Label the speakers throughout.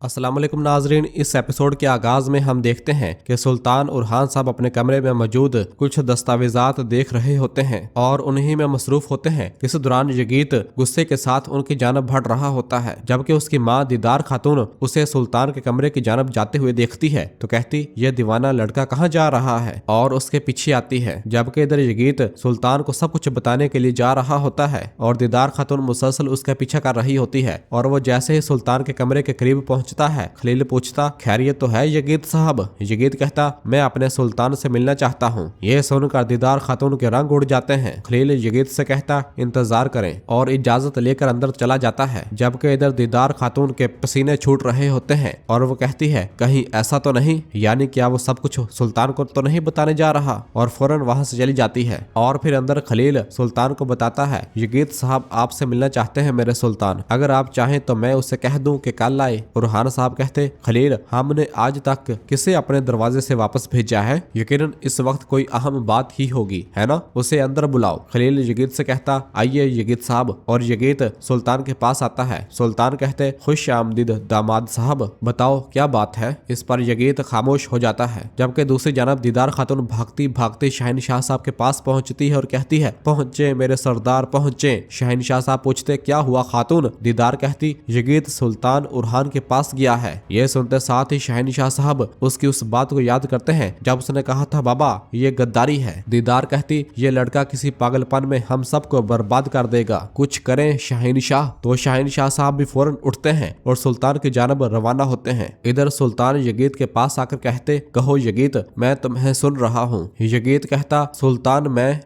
Speaker 1: अस्सलाम वालेकुम नाजरीन। इस एपिसोड के आगाज में हम देखते हैं कि सुल्तान उरहान साहब अपने कमरे में मौजूद कुछ दस्तावेजात देख रहे होते हैं और उन्हीं में मसरूफ होते हैं। इस दौरान यगीत गुस्से के साथ उनकी जानब बढ़ रहा होता है, जबकि उसकी माँ दीदार खातून उसे सुल्तान के कमरे की जानब जाते हुए देखती है तो कहती यह दीवाना लड़का कहाँ जा रहा है और उसके पीछे आती है। जबकि इधर यगीत सुल्तान को सब कुछ बताने के लिए जा रहा होता है और दीदार खातून मुसलसल उसका पीछा कर रही होती है और वो जैसे ही सुल्तान के कमरे के करीब पहुंचता है, खलील पूछता खैरियत तो है यगीत साहब। यगीत कहता मैं अपने सुल्तान से मिलना चाहता हूँ। यह सुनकर दीदार खातून के रंग उड़ जाते हैं। खलील यगीत से कहता इंतजार करें और इजाजत लेकर अंदर चला जाता है। जबकि इधर दीदार खातून के पसीने छूट रहे होते हैं और वो कहती है कहीं ऐसा तो नहीं, यानी क्या वो सब कुछ सुल्तान को तो नहीं बताने जा रहा, और फौरन वहां से चली जाती है। और फिर अंदर खलील सुल्तान को बताता है यगीत साहब आपसे मिलना चाहते हैं मेरे सुल्तान, अगर आप चाहें तो मैं उसे कह दूं कि कल आए। उरहान साहब कहते खलील हमने आज तक किसे अपने दरवाजे से वापस भेजा है, यकीनन इस वक्त कोई अहम बात ही होगी, है ना, उसे अंदर बुलाओ। खलील यगीत से कहता आइए यगीत साहब, और यगीत सुल्तान के पास आता है। सुल्तान कहते खुश आमदीद दामाद साहब, बताओ क्या बात है। इस पर यगीत खामोश हो जाता है। जबकि दूसरी जानब दीदार खातून भागती भागती शहनशाह साहब के पास पहुंचती है और कहती है पहुंचे मेरे सरदार पहुंचे। शहनशाह साहब पूछते क्या हुआ खातून। दीदार कहती यगीत सुल्तान उरहान के पास गया है। यह सुनते साथ ही शहनशाह साहब उसकी उस बात को याद करते हैं जब उसने कहा था बाबा ये गद्दारी है। दीदार कहती ये लड़का किसी पागलपन में हम सबको बर्बाद कर देगा, कुछ करें शहनशाह। तो शहनशाह साहब भी फौरन उठते हैं और सुल्तान की जानब रवाना होते हैं। इधर सुल्तान यगीत के पास आकर कहते कहो यगीत मैं तुम्हें सुन रहा हूँ। यगीत कहता सुल्तान मैं।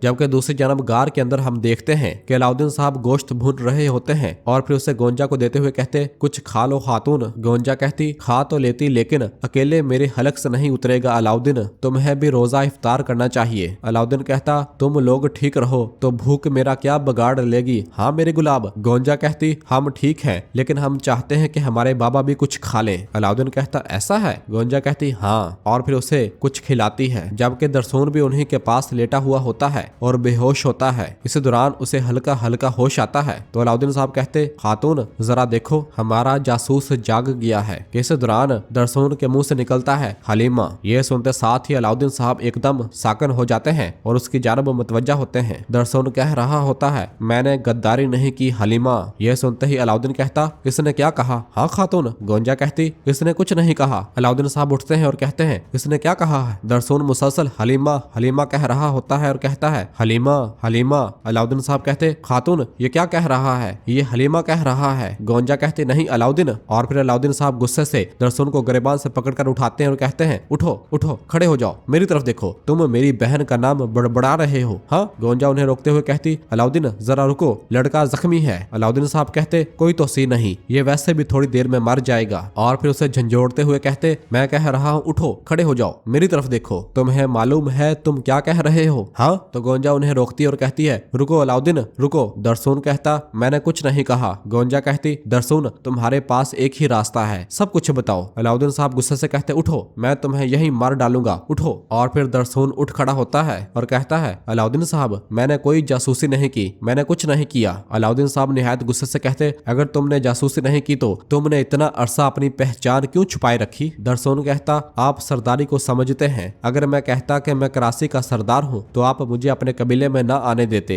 Speaker 1: जबकि दूसरी जानब गार के अंदर हम देखते हैं कि अलाउद्दीन साहब गोश्त भून रहे होते हैं और फिर उसे गोंजा को देते हुए कहते कुछ खा लो खातून। गोंजा कहती खा तो लेती लेकिन अकेले मेरे हलक से नहीं उतरेगा अलाउद्दीन, तुम्हें भी रोजा इफ्तार करना चाहिए। अलाउद्दीन कहता तुम लोग ठीक रहो तो भूख मेरा क्या बिगाड़ लेगी, हाँ मेरे गुलाब। गोंजा कहती हम ठीक है लेकिन हम चाहते हैं कि हमारे बाबा भी कुछ खा लें। अलाउद्दीन कहता ऐसा है। गोंजा कहती हाँ, और फिर उसे कुछ खिलाती है। जबकि दरसून भी उन्हीं के पास लेटा हुआ होता है और बेहोश होता है। इस दौरान उसे हल्का हल्का होश आता है तो अलाउद्दीन साहब कहते खातून जरा देखो हमारा जासूस जाग गया है। इस दौरान दरसून के मुंह से निकलता है हलीमा। यह सुनते साथ ही अलाउद्दीन साहब एकदम साकन हो जाते हैं और उसकी जानब मुतवज्जा होते हैं। दरसून कह रहा होता है मैंने गद्दारी नहीं की हलीमा। यह सुनते ही अलाउद्दीन कहता इसने क्या कहा। हाँ खातून। गोंजा कहती इसने कुछ नहीं कहा। अलाउद्दीन साहब उठते हैं और कहते हैं इसने क्या कहा है। दरसून मुसलसल हलीमा हलीमा कह रहा होता है और कहता है हलीमा हलीमा। अलाउद्दीन साहब कहते खातून ये क्या कह रहा है, ये हलीमा कह रहा है। गोंजा कहते नहीं अलाउद्दीन। और फिर अलाउद्दीन साहब गुस्से से दरसून को गिरबान से पकड़कर उठाते हैं और कहते हैं उठो उठो खड़े हो जाओ, मेरी तरफ देखो, तुम मेरी बहन का नाम बड़बड़ा रहे हो। हाँ। गोंजा उन्हें रोकते हुए कहती अलाउद्दीन जरा रुको, लड़का जख्मी है। अलाउद्दीन साहब कहते कोई तो सी नहीं, ये वैसे भी थोड़ी देर में मर जाएगा। और फिर उसे झंझोड़ते हुए कहते मैं कह रहा हूँ उठो खड़े हो जाओ, मेरी तरफ देखो, तुम्हें मालूम है तुम क्या कह रहे हो। हाँ। तो गोंजा उन्हें रोकती और कहती है रुको अलाउद्दीन रुको। दरसून कहता मैंने कुछ नहीं कहा। गोंजा कहती दरसून तुम्हारे पास एक ही रास्ता है, सब कुछ बताओ। अलाउद्दीन साहब गुस्से से कहते उठो मैं तुम्हें यहीं मार डालूंगा, उठो। और फिर दरसून उठ खड़ा होता है और कहता है अलाउद्दीन साहब मैंने कोई जासूसी नहीं की, मैंने कुछ नहीं किया। अलाउद्दीन साहब निहायत गुस्से से कहते अगर तुमने जासूसी नहीं की तो तुमने इतना अरसा अपनी पहचान क्यों छुपाए रखी। दरसून कहता आप सरदारी को समझते हैं, अगर मैं कहता कि मैं कराची का सरदार हूँ तो आप मुझे अपने कबीले में ना आने देते।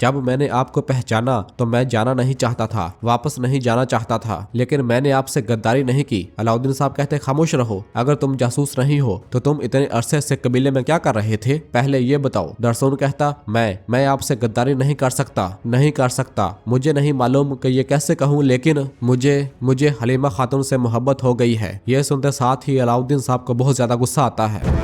Speaker 1: जब मैंने आपको पहचाना तो मैं जाना नहीं चाहता था, वापस नहीं जाना चाहता था, लेकिन मैंने आपसे गद्दारी नहीं की। अलाउद्दीन साहब कहते खामोश रहो, अगर तुम जासूस नहीं हो तो तुम इतने अरसे से कबीले में क्या कर रहे थे, पहले ये बताओ। दरसून कहता मैं आपसे गद्दारी नहीं कर सकता, मुझे नहीं मालूम कि ये कैसे कहूँ, लेकिन मुझे हलीमा खातून से मोहब्बत हो गई है। यह सुनते साथ ही अलाउद्दीन साहब को बहुत ज्यादा गुस्सा आता है।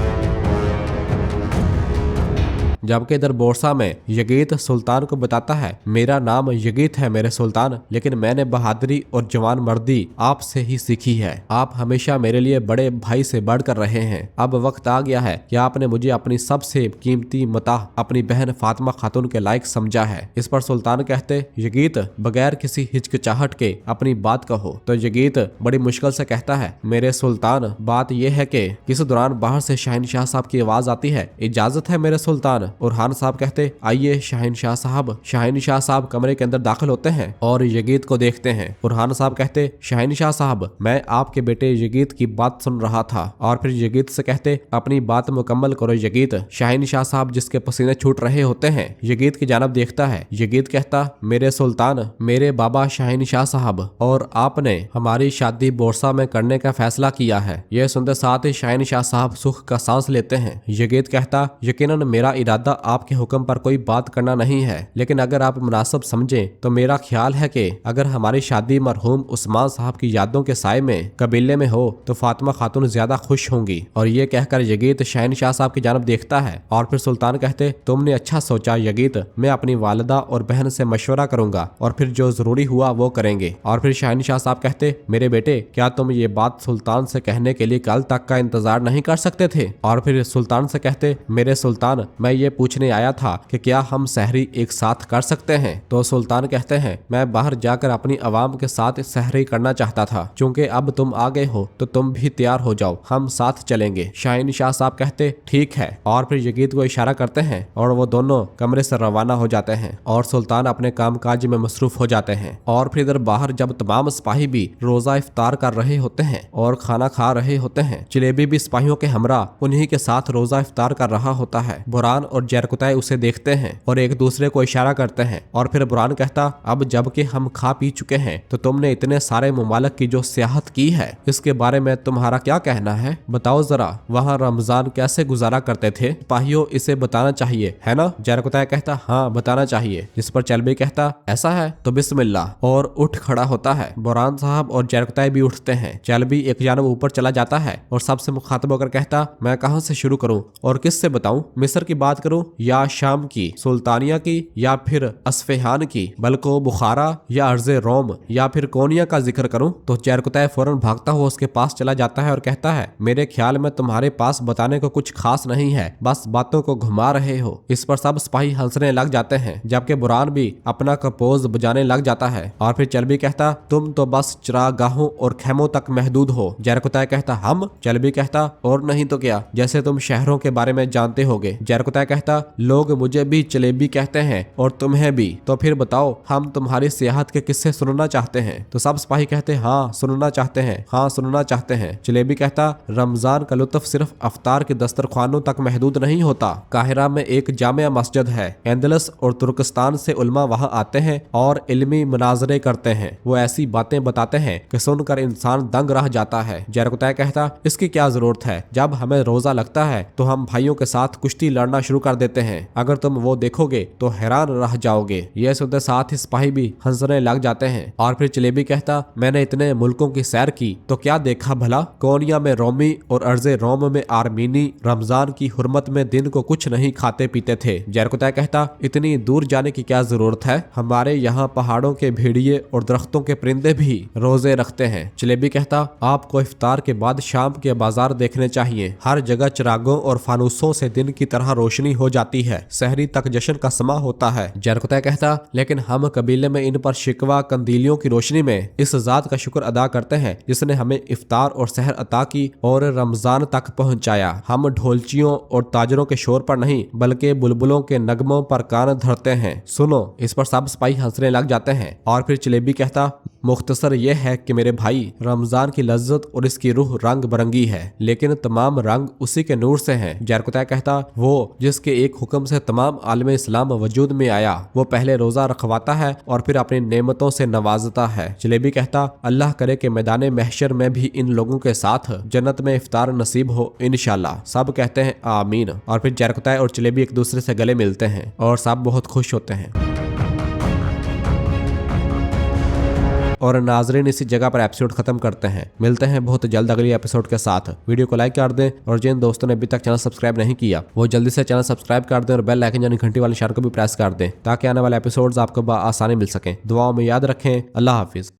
Speaker 1: जबकि इधर बोरसा में यगीत सुल्तान को बताता है मेरा नाम यगीत है मेरे सुल्तान, लेकिन मैंने बहादुरी और जवान मर्दी आपसे ही सीखी है। आप हमेशा मेरे लिए बड़े भाई से बढ़कर रहे हैं। अब वक्त आ गया है कि आपने मुझे अपनी सबसे कीमती मताह अपनी बहन फातिमा खातून के लायक समझा है। इस पर सुल्तान कहते यगीत बगैर किसी हिचकिचाहट के अपनी बात कहो। तो यगीत बड़ी मुश्किल से कहता है मेरे सुल्तान बात यह है कि इस दौरान बाहर से शहनशाह साहब की आवाज आती है इजाजत है मेरे सुल्तान। उरहान साहब कहते, आइए शाहिनशाह साहब। शाहिनशाह साहब कमरे के अंदर दाखिल होते हैं और यगीत को देखते हैं। उरहान साहब कहते, शाहिनशाह साहब, मैं आपके बेटे यगीत की बात सुन रहा था। और फिर यगीत से कहते, अपनी बात मुकम्मल करो यगीत। शाहिनशाह साहब जिसके पसीने छूट रहे होते हैं यगीत की जानब देखता है। यगीत कहता, मेरे सुल्तान, मेरे बाबा शाहिनशाह साहब, और आपने हमारी शादी बोरसा में करने का फैसला किया है। यह सुनते साथ ही शाहिनशाह साहब सुख का सांस लेते हैं। यगीत कहता, यकीनन मेरा इरादा आपके हुक्म पर कोई बात करना नहीं है, लेकिन अगर आप मुनासिब समझें तो मेरा ख्याल है कि अगर हमारी शादी मरहूम उस्मान साहब की यादों के साए में कबीले में हो तो फातिमा खातून ज्यादा खुश होंगी। और ये कहकर यगीत शाहिनशाह साहब की जानब देखता है और फिर सुल्तान कहते, तुमने अच्छा सोचा यगीत, मैं अपनी वालिदा और बहन से मशवरा करूंगा और फिर जो जरूरी हुआ वो करेंगे। और फिर शाहिनशाह साहब कहते, मेरे बेटे, क्या तुम ये बात सुल्तान से कहने के लिए कल तक का इंतजार नहीं कर सकते थे? और फिर सुल्तान से कहते, मेरे सुल्तान, मैं ये पूछने आया था कि क्या हम सहरी एक साथ कर सकते हैं? तो सुल्तान कहते हैं, मैं बाहर जाकर अपनी आवाम के साथ सहरी करना चाहता था, चूंकि अब तुम आ गए हो तो तुम भी तैयार हो जाओ, हम साथ चलेंगे। शाहिनशाह साहब कहते, ठीक है। और फिर यगीत को इशारा करते हैं और वो दोनों कमरे से रवाना हो जाते हैं और सुल्तान अपने कामकाज में मसरूफ हो जाते हैं। और फिर इधर बाहर जब तमाम सिपाही भी रोजा इफ्तार कर रहे होते हैं और खाना खा रहे होते हैं, जलेबी भी सिपाहियों के हमरा उन्हीं के साथ रोजा इफ्तार कर रहा होता है। बुरहान और जरकुतै उसे देखते हैं और एक दूसरे को इशारा करते हैं। और फिर बुरहान कहता, अब जबकि हम खा पी चुके हैं तो तुमने इतने सारे मुमालिक की जो सियाहत की है इसके बारे में तुम्हारा क्या कहना है? बताओ जरा, वहाँ रमजान कैसे गुजारा करते थे? सिपाहियों, इसे बताना चाहिए है ना? जरकुतै कहता, हाँ बताना चाहिए। जिस पर चलबी कहता, ऐसा है तो बिस्मिल्लाह, और उठ खड़ा होता है। बुरहान साहब और जरकुतै भी उठते हैं। चलबी एक जानब ऊपर चला जाता है और सबसे मुखातब होकर कहता, मैं कहाँ से शुरू करूँ और किससे बताऊं? मिस्र की बात करूं या शाम की, सुल्तानिया की या फिर अस्फहान की, बल्कि बुखारा या अर्ज़े रोम या फिर कोनिया का जिक्र करूं? तो जरकुतै फौरन भागता हुआ उसके पास चला जाता है और कहता है, मेरे ख्याल में तुम्हारे पास बताने को कुछ खास नहीं है, बस बातों को घुमा रहे हो। इस पर सब सिपाही हंसने लग जाते हैं जबकि बुरहान भी अपना कपोज बजाने लग जाता है। और फिर चलबी कहता, तुम तो बस चरागाहों और खेमों तक महदूद हो। जरकुतै कहता, हम? चलबी कहता, और नहीं तो क्या, जैसे तुम शहरों के बारे में जानते होगे। जरकुतै कहता, लोग मुझे भी जलेबी कहते हैं और तुम्हें भी, तो फिर बताओ, हम तुम्हारी सियाहत के किस्से सुनना चाहते हैं। तो सब सिपाही कहते, हाँ सुनना चाहते हैं, हाँ सुनना चाहते हैं। जलेबी कहता, रमजान का लुत्फ सिर्फ अफ्तार के दस्तरखानों तक महदूद नहीं होता। काहिरा में एक जामिया मस्जिद है, एंदलस और तुर्कस्तान से उलमा वहाँ आते हैं और इल्मी मुनाजरे करते हैं। वो ऐसी बातें बताते हैं कि सुनकर इंसान दंग रह जाता है। जरकुतै कहता, इसकी क्या जरूरत है, जब हमें रोजा लगता है तो हम भाइयों के साथ कुश्ती लड़ना शुरू कर देते हैं, अगर तुम वो देखोगे तो हैरान रह जाओगे। यह सुनते साथ ही सिपाही भी हंसने लग जाते हैं। और फिर जलेबी कहता, मैंने इतने मुल्कों की सैर की तो क्या देखा भला, कोनिया में रोमी और अर्ज़े रोम में आर्मीनी रमजान की हुर्मत में दिन को कुछ नहीं खाते पीते थे। जरकुतै कहता, इतनी दूर जाने की क्या जरूरत है, हमारे यहाँ पहाड़ों के भेड़िए और दरख्तों के परिंदे भी रोजे रखते हैं। जलेबी कहता, आपको इफ्तार के बाद शाम के बाजार देखने चाहिए, हर जगह चिरागों और फानूसों से दिन की तरह रोशनी हो जाती है, सहरी तक जश्न का समा होता है। जरकुतै कहता, लेकिन हम कबीले में इन पर शिकवा कंदीलियों की रोशनी में इस जात का शुक्र अदा करते हैं जिसने हमें इफ्तार और सहर अता की और रमजान तक पहुंचाया। हम ढोलचियों और ताजरों के शोर पर नहीं बल्कि बुलबुलों के नगमों पर कान धरते हैं, सुनो। इस पर सब सिपाही हंसने लग जाते हैं। और फिर जलेबी कहता, मुख्तसर यह है कि मेरे भाई, रमजान की लज्जत और इसकी रूह रंग बरंगी है, लेकिन तमाम रंग उसी के नूर से हैं। जरकुतै कहता, वो जिसके एक हुक्म से तमाम आलम इस्लाम वजूद में आया, वो पहले रोजा रखवाता है और फिर अपनी नेमतों से नवाजता है। जलेबी कहता, अल्लाह करे कि मैदान महशर में भी इन लोगों के साथ जन्नत में इफ्तार नसीब हो इंशाल्लाह। सब कहते हैं आमीन। और फिर जरकुतै और जलेबी एक दूसरे से गले मिलते हैं और सब बहुत खुश होते हैं। और नाजरीन, इसी जगह पर एपिसोड खत्म करते हैं। मिलते हैं बहुत जल्द अगली एपिसोड के साथ। वीडियो को लाइक कर दें और जिन दोस्तों ने अभी तक चैनल सब्सक्राइब नहीं किया वो जल्दी से चैनल सब्सक्राइब कर दें और बेल आइकन यानी घंटी वाले इशारे को भी प्रेस कर दें ताकि आने वाले एपिसोड्स आपको आसानी मिल सकें। दुआओं में याद रखें। अल्लाह हाफिज।